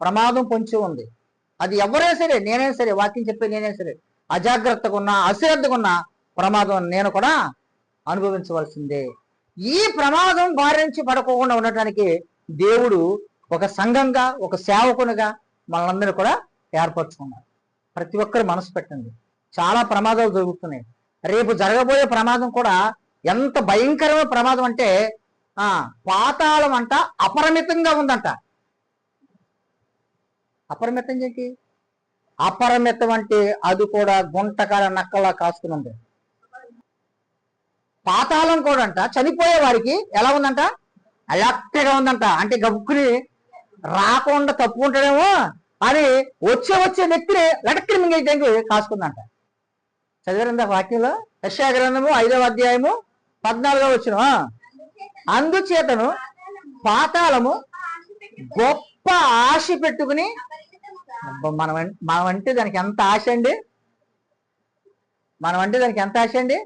ప్రమాదం పొంచి ఉంది. అది ఎవరైనా సరే, నేనైనా సరే, వాక్యం చెప్పే నేనైనా సరే, అజాగ్రత్తగా ఉన్నా, అశ్రద్ధగా ఉన్నా ప్రమాదం నేను కూడా అనుభవించవలసిందే. ఈ ప్రమాదం బారి నుంచి పడకోకుండా ఉండటానికి దేవుడు ఒక సంఘంగా, ఒక సేవకునిగా మనందరూ కూడా ఏర్పరచుకున్నారు. ప్రతి ఒక్కరు మనసు పెట్టండి. చాలా ప్రమాదాలు జరుగుతున్నాయి. రేపు జరగబోయే ప్రమాదం కూడా ఎంత భయంకరమైన ప్రమాదం అంటే పాతాళం అంట అపరిమితంగా ఉందంట. అపరిమితం ఏంటి? అపరిమితం అంటే అది కూడా గుంటకాల నక్కలా కాసుకుని ఉంది. పాతాళం కూడా అంట చనిపోయే వారికి ఎలా ఉందంట? అలర్ట్గా ఉందంట. అంటే గబుక్కుని రాకుండా తప్పుకుంటాడేమో అని వచ్చే వ్యక్తిని లటక్కి మింగేయడానికి కాసుకుందంట. చదివారందా వాక్యంలో? యెషయా గ్రంథము 5వ అధ్యాయము 14వ వచనం. అందుచేతను పాతాళము గొప్ప ఆశ పెట్టుకుని, మనం అంటే దానికి ఎంత ఆశ అండి? మనం అంటే దానికి ఎంత ఆశ అండి?